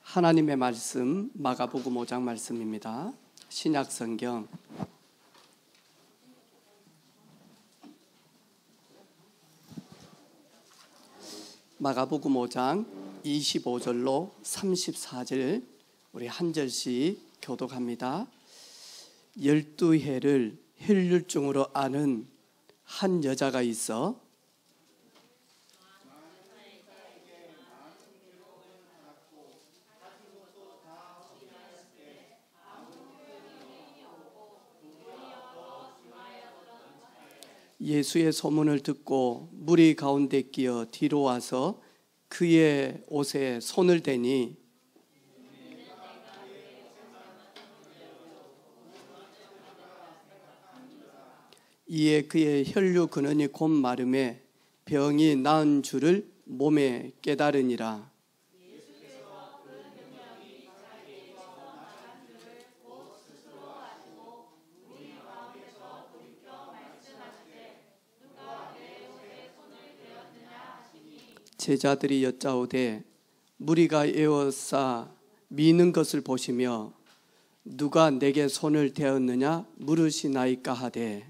하나님의 말씀 마가복음 5장 말씀입니다. 신약성경 마가복음 5장 25절로 34절 우리 한 절씩 교독합니다. 12해를 혈류증으로 앓은 한 여자가 있어 예수의 소문을 듣고 무리 가운데 끼어 뒤로 와서 그의 옷에 손을 대니 이에 그의 혈류 근원이 곧 마름에 병이 나은 줄을 몸에 깨달으니라. 제자들이 여짜오되 무리가 에워싸 미는 것을 보시며 누가 내게 손을 대었느냐 물으시나이까 하되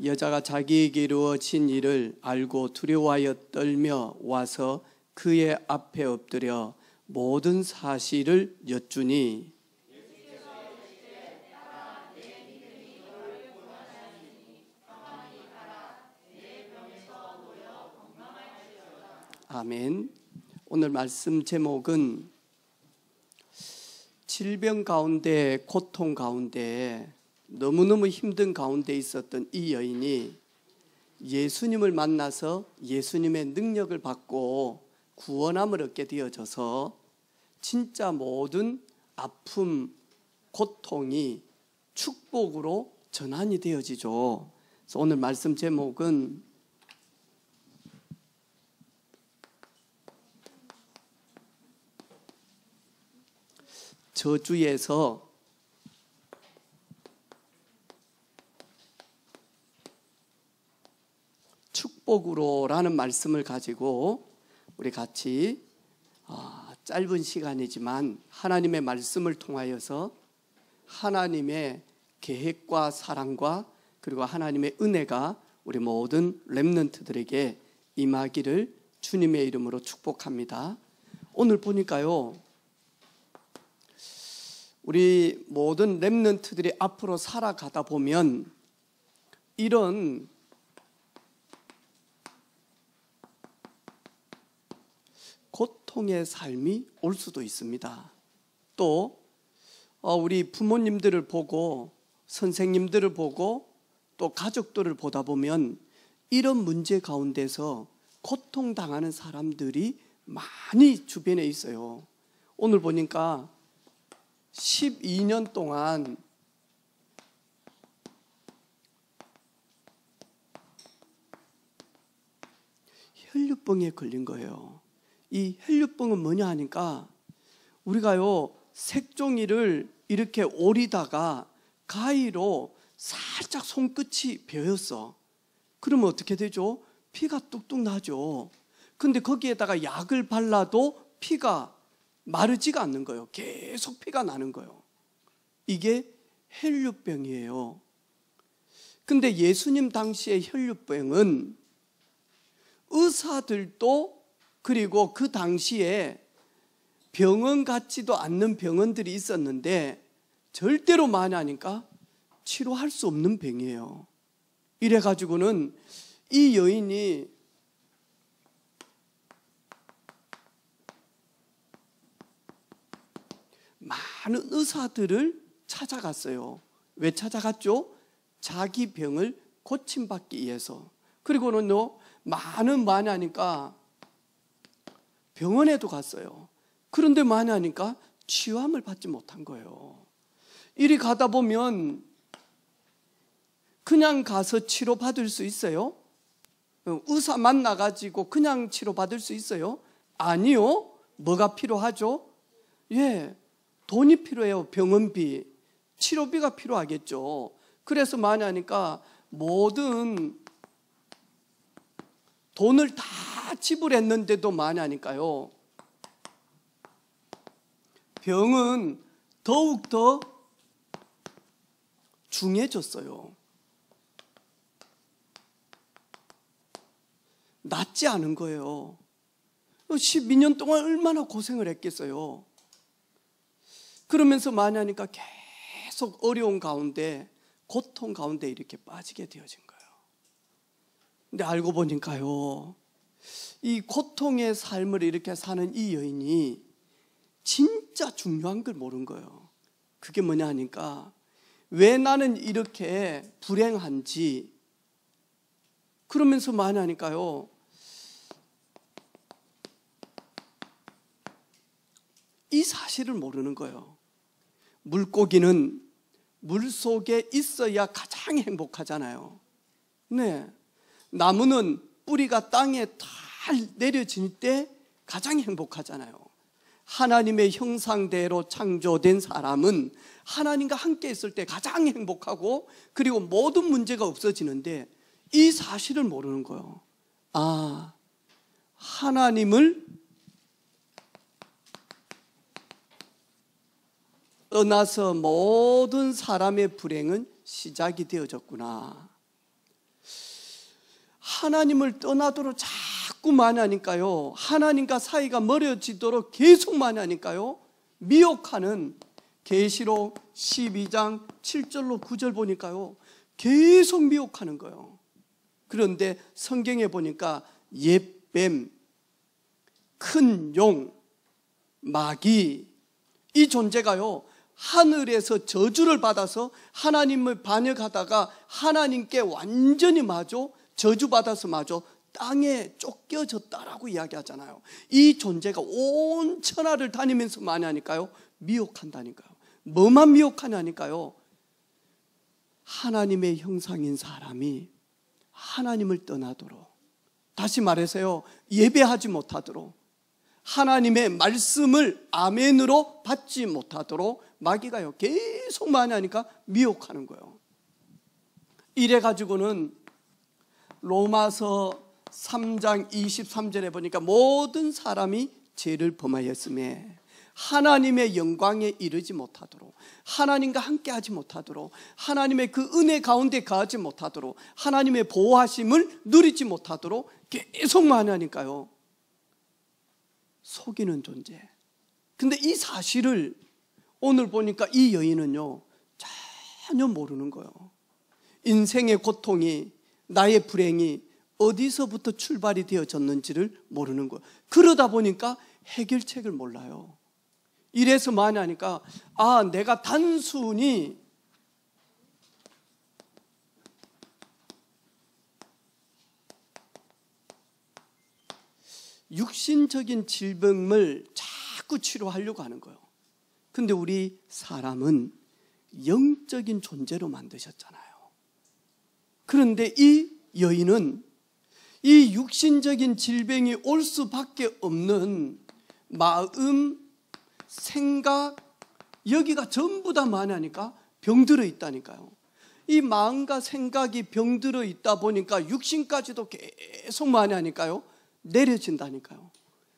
여자가 자기에게 이루어진 일을 알고 두려워하여 떨며 와서 그의 앞에 엎드려 모든 사실을 여쭈니 아멘. 오늘 말씀 제목은 질병 가운데 고통 가운데 너무너무 힘든 가운데 있었던 이 여인이 예수님을 만나서 예수님의 능력을 받고 구원함을 얻게 되어져서 진짜 모든 아픔, 고통이 축복으로 전환이 되어지죠. 그래서 오늘 말씀 제목은 저주에서 축복으로라는 말씀을 가지고 우리 같이 짧은 시간이지만 하나님의 말씀을 통하여서 하나님의 계획과 사랑과 그리고 하나님의 은혜가 우리 모든 렘넌트들에게 임하기를 주님의 이름으로 축복합니다. 오늘 보니까요, 우리 모든 렘넌트들이 앞으로 살아가다 보면 이런 고통의 삶이 올 수도 있습니다. 또 우리 부모님들을 보고 선생님들을 보고 또 가족들을 보다 보면 이런 문제 가운데서 고통당하는 사람들이 많이 주변에 있어요. 오늘 보니까 12년 동안 혈류병에 걸린 거예요. 이 혈류병은 뭐냐 하니까 우리가요 색종이를 이렇게 오리다가 가위로 살짝 손끝이 베었어. 그러면 어떻게 되죠? 피가 뚝뚝 나죠. 근데 거기에다가 약을 발라도 피가 마르지가 않는 거예요. 계속 피가 나는 거예요. 이게 혈류병이에요. 근데 예수님 당시의 혈류병은 의사들도 그리고 그 당시에 병원 같지도 않는 병원들이 있었는데 절대로 많이 하니까 치료할 수 없는 병이에요. 이래가지고는 이 여인이 많은 의사들을 찾아갔어요. 왜 찾아갔죠? 자기 병을 고침받기 위해서. 그리고는요 많이 하니까 병원에도 갔어요. 그런데 많이 하니까 치유함을 받지 못한 거예요. 이리 가다 보면 그냥 가서 치료받을 수 있어요? 의사 만나가지고 그냥 치료받을 수 있어요? 아니요. 뭐가 필요하죠? 돈이 필요해요. 병원비, 치료비가 필요하겠죠. 그래서 많이 하니까 모든 돈을 다 다 지불했는데도 마냐니까요, 병은 더욱더 중해졌어요. 낫지 않은 거예요. 12년 동안 얼마나 고생을 했겠어요. 그러면서 마냐니까 계속 어려운 가운데, 고통 가운데 이렇게 빠지게 되어진 거예요. 근데 알고 보니까요, 이 고통의 삶을 이렇게 사는 이 여인이 진짜 중요한 걸 모른 거예요. 그게 뭐냐 하니까, 왜 나는 이렇게 불행한지, 그러면서 마냐니까요, 이 사실을 모르는 거예요. 물고기는 물속에 있어야 가장 행복하잖아요. 네. 나무는 뿌리가 땅에 잘 내려질 때 가장 행복하잖아요. 하나님의 형상대로 창조된 사람은 하나님과 함께 있을 때 가장 행복하고, 그리고 모든 문제가 없어지는데, 이 사실을 모르는 거예요. 아, 하나님을 떠나서 모든 사람의 불행은 시작이 되어졌구나. 하나님을 떠나도록 자꾸 많이 하니까요, 하나님과 사이가 멀어지도록 계속 많이 하니까요, 미혹하는 계시록 12장 7절로 9절 보니까요, 계속 미혹하는 거예요. 그런데 성경에 보니까 옛뱀, 큰 용, 마귀, 이 존재가요, 하늘에서 저주를 받아서 하나님을 반역하다가 하나님께 완전히 마저 저주받아서 마저 땅에 쫓겨졌다라고 이야기하잖아요. 이 존재가 온 천하를 다니면서 많이 하니까요, 미혹한다니까요. 뭐만 미혹하냐니까요, 하나님의 형상인 사람이 하나님을 떠나도록, 다시 말해서요, 예배하지 못하도록, 하나님의 말씀을 아멘으로 받지 못하도록 마귀가요 계속 많이 하니까 미혹하는 거예요. 이래가지고는 로마서 3장 23절에 보니까 모든 사람이 죄를 범하였음에 하나님의 영광에 이르지 못하도록, 하나님과 함께하지 못하도록, 하나님의 그 은혜 가운데 거하지 못하도록, 하나님의 보호하심을 누리지 못하도록 계속 많이 하니까요, 속이는 존재. 근데 이 사실을 오늘 보니까 이 여인은요 전혀 모르는 거예요. 인생의 고통이, 나의 불행이 어디서부터 출발이 되어졌는지를 모르는 거예요. 그러다 보니까 해결책을 몰라요. 이래서 많이 하니까, 아, 내가 단순히 육신적인 질병을 자꾸 치료하려고 하는 거예요. 근데 우리 사람은 영적인 존재로 만드셨잖아요. 그런데 이 여인은 이 육신적인 질병이 올 수밖에 없는 마음, 생각, 여기가 전부 다 많이 하니까 병들어 있다니까요. 이 마음과 생각이 병들어 있다 보니까 육신까지도 계속 많이 하니까요, 내려진다니까요.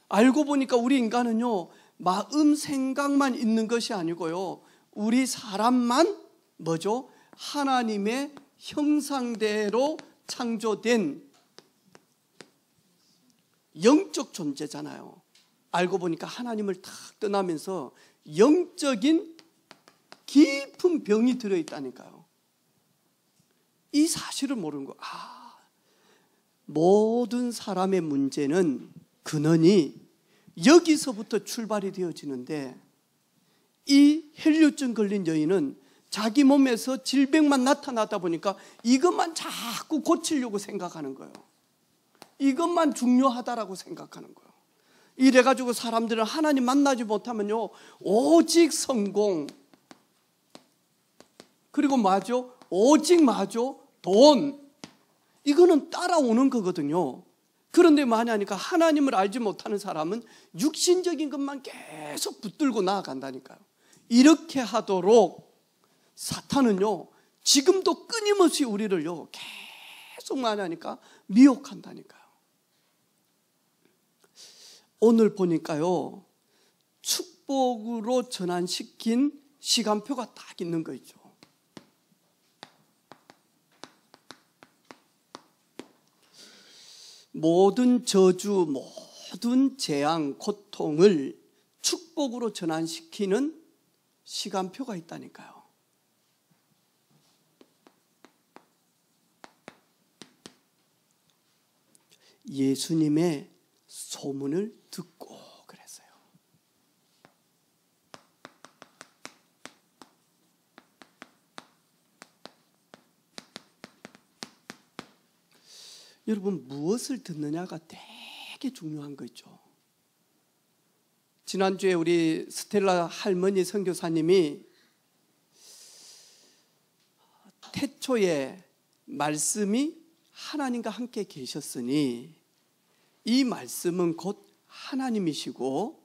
알고 보니까 우리 인간은요, 마음 생각만 있는 것이 아니고요, 우리 사람만 뭐죠? 하나님의 형상대로 창조된 영적 존재잖아요. 알고 보니까 하나님을 탁 떠나면서 영적인 깊은 병이 들어있다니까요. 이 사실을 모르는 거. 모든 사람의 문제는 근원이 여기서부터 출발이 되어지는데, 이 혈류증 걸린 여인은 자기 몸에서 질병만 나타나다 보니까 이것만 자꾸 고치려고 생각하는 거예요. 이것만 중요하다라고 생각하는 거예요. 이래가지고 사람들은 하나님 만나지 못하면요, 오직 성공, 그리고 마저 오직 마저 돈, 이거는 따라오는 거거든요. 그런데 많이 하니까 하나님을 알지 못하는 사람은 육신적인 것만 계속 붙들고 나아간다니까요. 이렇게 하도록 사탄은요 지금도 끊임없이 우리를요 계속 많이 하니까 미혹한다니까요. 오늘 보니까요, 축복으로 전환시킨 시간표가 딱 있는 거 있죠. 모든 저주, 모든 재앙, 고통을 축복으로 전환시키는 시간표가 있다니까요. 예수님의 소문을 듣고 그랬어요. 여러분, 무엇을 듣느냐가 되게 중요한 거 있죠. 지난주에 우리 스텔라 할머니 선교사님이 태초에 말씀이 하나님과 함께 계셨으니 이 말씀은 곧 하나님이시고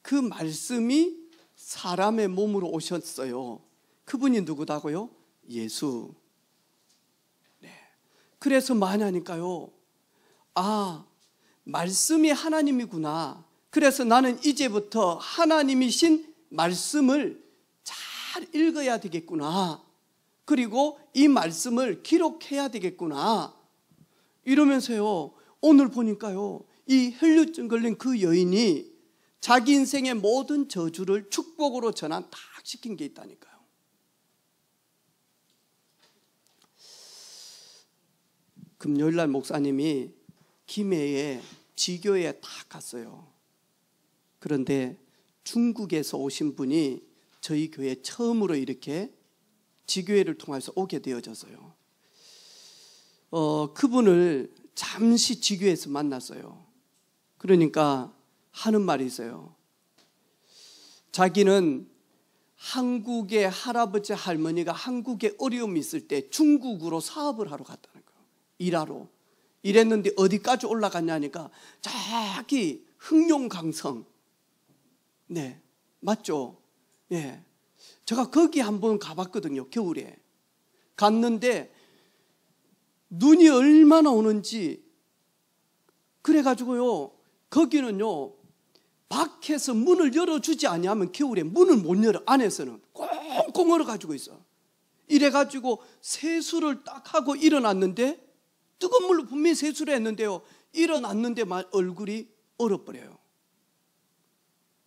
그 말씀이 사람의 몸으로 오셨어요. 그분이 누구다고요? 예수. 네. 그래서 많이 하니까요, 아, 말씀이 하나님이구나. 그래서 나는 이제부터 하나님이신 말씀을 잘 읽어야 되겠구나. 그리고 이 말씀을 기록해야 되겠구나. 이러면서요, 오늘 보니까요, 이 혈류증 걸린 그 여인이 자기 인생의 모든 저주를 축복으로 전환 딱 시킨 게 있다니까요. 금요일날 목사님이 김해에 지교에 딱 갔어요. 그런데 중국에서 오신 분이 저희 교회 처음으로 이렇게 지교회를 통해서 오게 되어졌어요. 그분을 잠시 지교회에서 만났어요. 그러니까 하는 말이 있어요. 자기는 한국의 할아버지 할머니가 한국에 어려움이 있을 때 중국으로 사업을 하러 갔다는 거예요. 일하러. 이랬는데 어디까지 올라갔냐니까 저기 흑룡강성. 네, 맞죠? 예. 제가 거기 한번 가봤거든요. 겨울에 갔는데 눈이 얼마나 오는지. 그래가지고요, 거기는요, 밖에서 문을 열어주지 아니하면 겨울에 문을 못 열어. 안에서는 꽁꽁 얼어가지고 있어. 이래가지고 세수를 딱 하고 일어났는데, 뜨거운 물로 분명히 세수를 했는데요, 일어났는데 얼굴이 얼어버려요.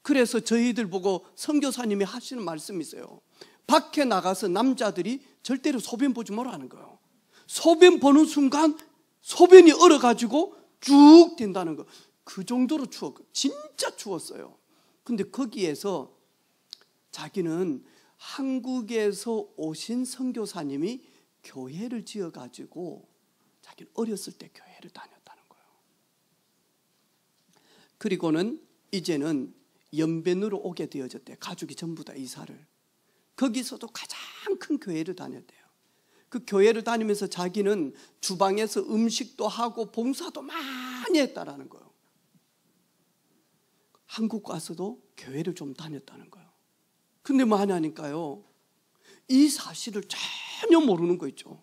그래서 저희들 보고 선교사님이 하시는 말씀이 있어요. 밖에 나가서 남자들이 절대로 소변 보지 말라는 거예요. 소변 보는 순간 소변이 얼어가지고 쭉 된다는 거. 그 정도로 추웠고 진짜 추웠어요. 근데 거기에서 자기는 한국에서 오신 선교사님이 교회를 지어가지고 자기는 어렸을 때 교회를 다녔다는 거예요. 그리고는 이제는 연변으로 오게 되어졌대요. 가족이 전부 다 이사를. 거기서도 가장 큰 교회를 다녔대요. 그 교회를 다니면서 자기는 주방에서 음식도 하고 봉사도 많이 했다라는 거예요. 한국 가서도 교회를 좀 다녔다는 거예요. 근데 뭐 하냐니까요, 이 사실을 전혀 모르는 거 있죠.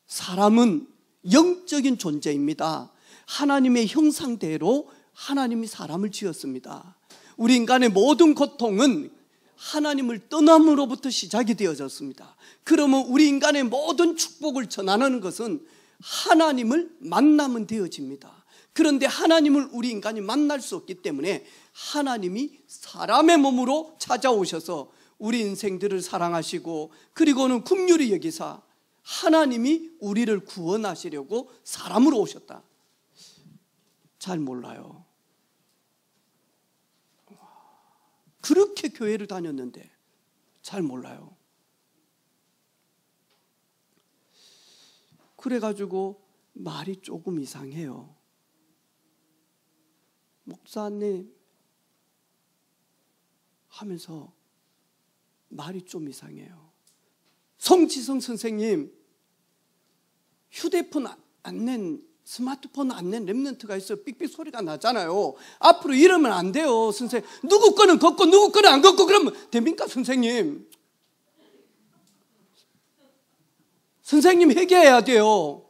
사람은 영적인 존재입니다. 하나님의 형상대로 하나님이 사람을 지었습니다. 우리 인간의 모든 고통은 하나님을 떠남으로부터 시작이 되어졌습니다. 그러면 우리 인간의 모든 축복을 전하는 것은 하나님을 만나면 되어집니다. 그런데 하나님을 우리 인간이 만날 수 없기 때문에 하나님이 사람의 몸으로 찾아오셔서 우리 인생들을 사랑하시고, 그리고는 긍휼히 여기사 하나님이 우리를 구원하시려고 사람으로 오셨다. 잘 몰라요. 그렇게 교회를 다녔는데 잘 몰라요. 그래가지고 말이 조금 이상해요. 목사님 하면서 말이 좀 이상해요. 송지성 선생님, 휴대폰 안 낸, 스마트폰 안 낸 랩런트가 있어요. 삑삑 소리가 나잖아요. 앞으로 이러면 안 돼요, 선생님. 누구 거는 걷고 누구 거는 안 걷고 그러면 됩니까, 선생님? 선생님 회개해야 돼요.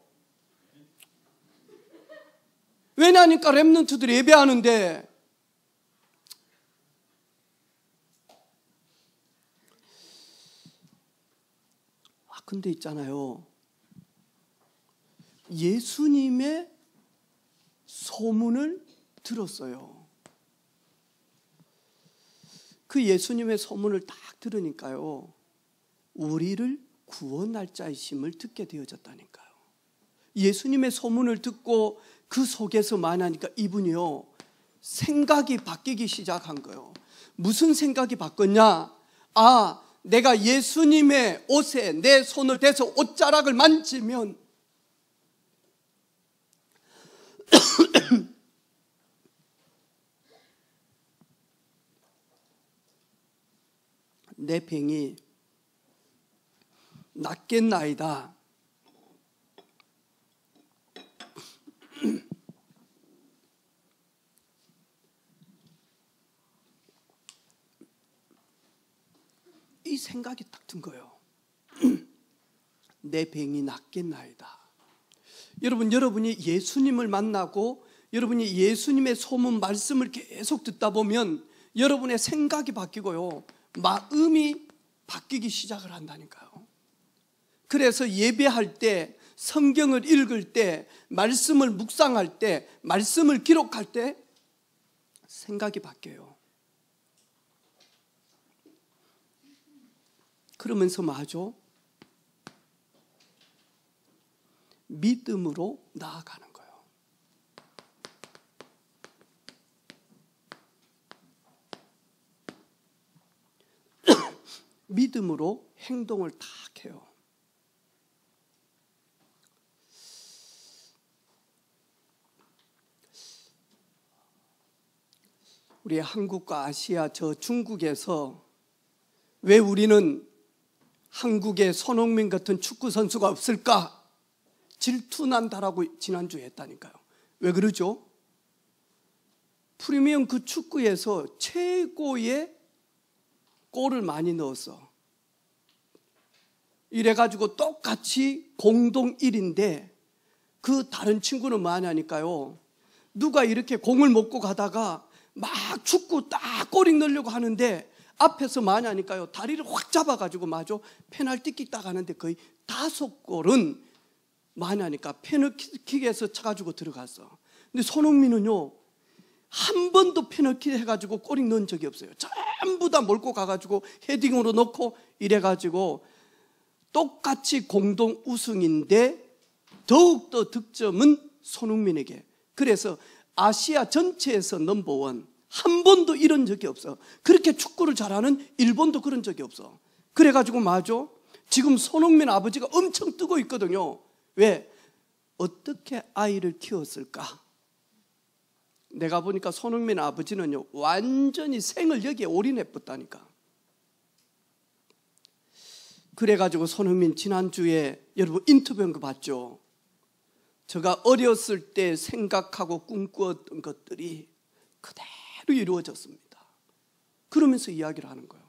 왜냐하니까 렘넌트들이 예배하는데 근데 있잖아요. 예수님의 소문을 들었어요. 그 예수님의 소문을 딱 들으니까요. 우리를 구원할 자이심을 듣게 되어졌다니까요. 예수님의 소문을 듣고 그 속에서 만나니까 이분이요. 생각이 바뀌기 시작한 거예요. 무슨 생각이 바뀌었냐? 내가 예수님의 옷에 내 손을 대서 옷자락을 만지면 내 병이 낫겠나이다. 이 생각이 딱 든 거예요. 내 병이 낫겠나이다. 여러분이 예수님을 만나고 여러분이 예수님의 소문 말씀을 계속 듣다 보면 여러분의 생각이 바뀌고요. 마음이 바뀌기 시작을 한다니까요. 그래서 예배할 때, 성경을 읽을 때, 말씀을 묵상할 때, 말씀을 기록할 때 생각이 바뀌어요. 그러면서 뭐하죠? 믿음으로 나아가는 거예요. 믿음으로 행동을 딱 해요. 우리 한국과 아시아 저 중국에서 왜 우리는 한국에 손흥민 같은 축구 선수가 없을까? 질투난다라고 지난주에 했다니까요. 왜 그러죠? 프리미엄 그 축구에서 최고의 골을 많이 넣었어. 이래가지고 똑같이 공동 1인데 그 다른 친구는 뭐하냐니까요. 누가 이렇게 공을 먹고 가다가 막 축구 딱 골 넣으려고 하는데 앞에서 뭐하냐니까요. 다리를 확 잡아가지고 페널티킥 딱 하는데 거의 5골은 뭐하냐니까 페널티킥에서 차가지고 들어갔어. 근데 손흥민은요 한 번도 페널티킥 해가지고 골이 넣은 적이 없어요. 전부 다 몰고 가가지고 헤딩으로 넣고 이래가지고 똑같이 공동 우승인데 더욱더 득점은 손흥민에게. 그래서 아시아 전체에서 넘버원. 한 번도 이런 적이 없어. 그렇게 축구를 잘하는 일본도 그런 적이 없어. 그래가지고 뭐하죠? 지금 손흥민 아버지가 엄청 뜨고 있거든요. 왜? 어떻게 아이를 키웠을까? 내가 보니까 손흥민 아버지는요 완전히 생을 여기에 올인해버렸다니까. 그래가지고 손흥민 지난주에 여러분 인터뷰한 거 봤죠? 제가 어렸을 때 생각하고 꿈꾸었던 것들이 그대로 이루어졌습니다. 그러면서 이야기를 하는 거예요.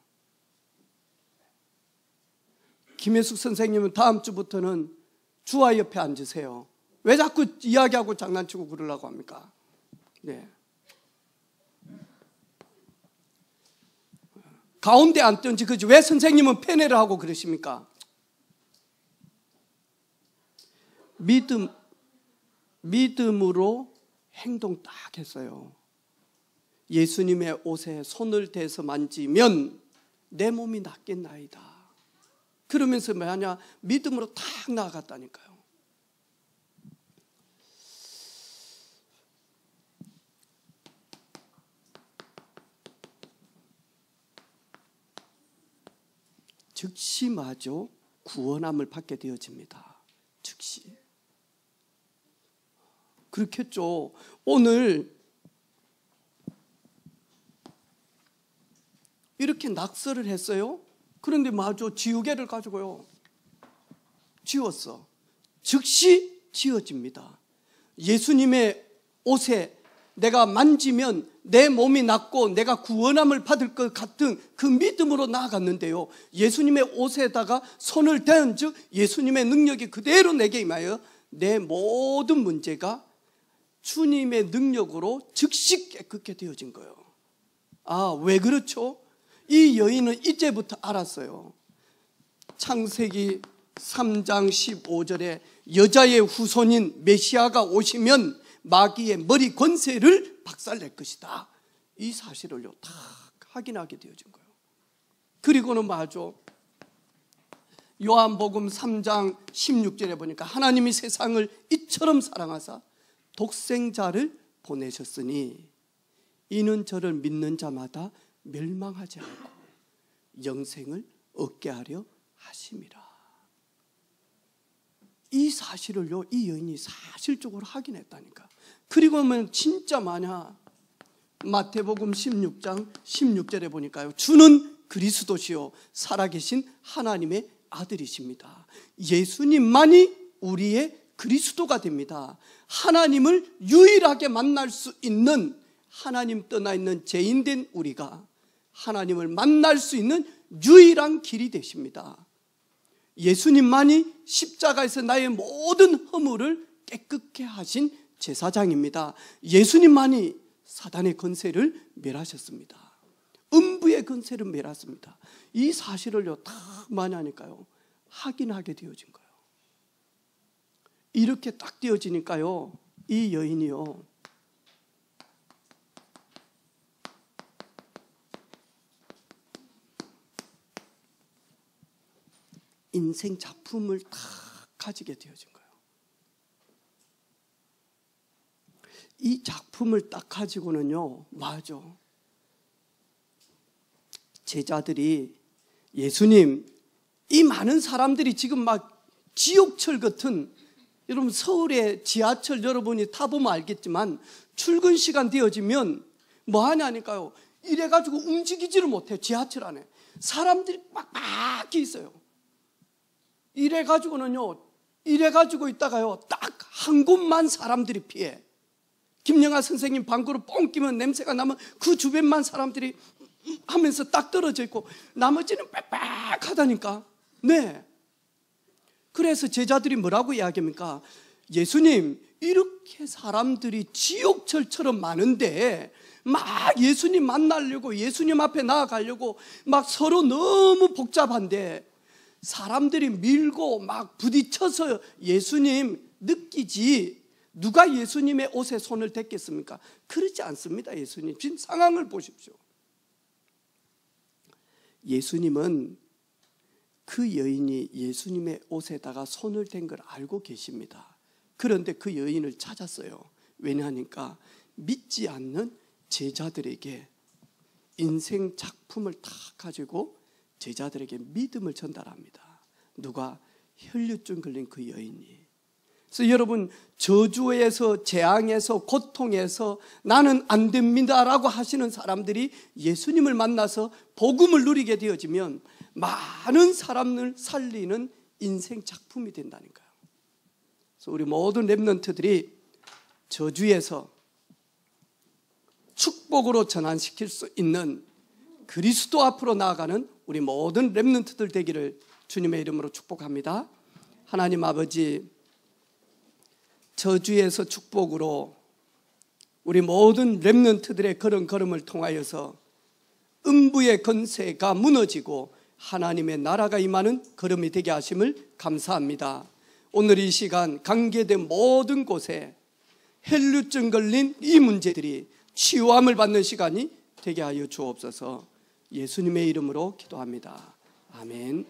김혜숙 선생님은 다음 주부터는 주아 옆에 앉으세요. 왜 자꾸 이야기하고 장난치고 그러려고 합니까? 네. 가운데 앉든지 그지. 왜 선생님은 패내를 하고 그러십니까? 믿음으로 행동 딱 했어요. 예수님의 옷에 손을 대서 만지면 내 몸이 낫겠나이다. 그러면서 뭐하냐? 믿음으로 딱 나아갔다니까요. 즉시 마저 구원함을 받게 되어집니다. 즉시. 그렇겠죠. 오늘 이렇게 낙서를 했어요. 그런데 마저 지우개를 가지고요 지웠어. 즉시 지워집니다. 예수님의 옷에 내가 만지면 내 몸이 낫고 내가 구원함을 받을 것 같은 그 믿음으로 나아갔는데요, 예수님의 옷에다가 손을 대은 즉 예수님의 능력이 그대로 내게 임하여 내 모든 문제가 주님의 능력으로 즉시 깨끗게 되어진 거예요. 아, 왜 그렇죠? 이 여인은 이제부터 알았어요. 창세기 3장 15절에 여자의 후손인 메시아가 오시면 마귀의 머리 권세를 박살낼 것이다. 이 사실을요 다 확인하게 되어진 거예요. 그리고는 뭐하죠? 요한복음 3장 16절에 보니까 하나님이 세상을 이처럼 사랑하사 독생자를 보내셨으니 이는 저를 믿는 자마다 멸망하지 않고 영생을 얻게 하려 하심이라. 이 사실을요 이 여인이 사실적으로 확인했다니까. 그리고 하면 진짜 많아. 마태복음 16장 16절에 보니까요, 주는 그리스도시요 살아계신 하나님의 아들이십니다. 예수님만이 우리의 그리스도가 됩니다. 하나님을 유일하게 만날 수 있는, 하나님 떠나 있는 죄인된 우리가 하나님을 만날 수 있는 유일한 길이 되십니다. 예수님만이 십자가에서 나의 모든 허물을 깨끗게 하신 제사장입니다. 예수님만이 사단의 권세를 멸하셨습니다. 음부의 권세를 멸하셨습니다. 이 사실을요 다 많이 하니까요 확인하게 되어진 거예요. 이렇게 딱 되어지니까요 이 여인이요 인생 작품을 다 가지게 되어진 거예요. 이 작품을 딱 가지고는요 맞아, 제자들이 예수님, 이 많은 사람들이 지금 막 지옥철 같은, 여러분 서울의 지하철 여러분이 타보면 알겠지만 출근 시간 되어지면 뭐 하냐니까요, 이래가지고 움직이지를 못해요. 지하철 안에 사람들이 막 막히 있어요. 이래가지고는요, 이래가지고 있다가요 딱 한 곳만 사람들이 피해. 김영하 선생님 방구로 뻥 끼면 냄새가 나면 그 주변만 사람들이 하면서 딱 떨어져 있고 나머지는 빽빽하다니까. 네. 그래서 제자들이 뭐라고 이야기합니까? 예수님, 이렇게 사람들이 지옥철처럼 많은데 막 예수님 만나려고, 예수님 앞에 나아가려고 막 서로 너무 복잡한데 사람들이 밀고 막 부딪혀서 예수님 느끼지 누가 예수님의 옷에 손을 댔겠습니까? 그렇지 않습니다. 예수님 지금 상황을 보십시오. 예수님은 그 여인이 예수님의 옷에다가 손을 댄 걸 알고 계십니다. 그런데 그 여인을 찾았어요. 왜냐하니까 믿지 않는 제자들에게 인생 작품을 다 가지고 제자들에게 믿음을 전달합니다. 누가? 혈류증 걸린 그 여인이. 그래서 여러분, 저주에서, 재앙에서, 고통에서 나는 안 됩니다라고 하시는 사람들이 예수님을 만나서 복음을 누리게 되어지면 많은 사람을 살리는 인생 작품이 된다니까요. 그래서 우리 모든 렘넌트들이 저주에서 축복으로 전환시킬 수 있는 그리스도 앞으로 나아가는 우리 모든 렘넌트들 되기를 주님의 이름으로 축복합니다. 하나님 아버지, 저주에서 축복으로 우리 모든 렘넌트들의 그런 걸음을 통하여서 음부의 권세가 무너지고 하나님의 나라가 임하는 걸음이 되게 하심을 감사합니다. 오늘 이 시간 관계된 모든 곳에 혈류증 걸린 이 문제들이 치유함을 받는 시간이 되게 하여 주옵소서. 예수님의 이름으로 기도합니다. 아멘.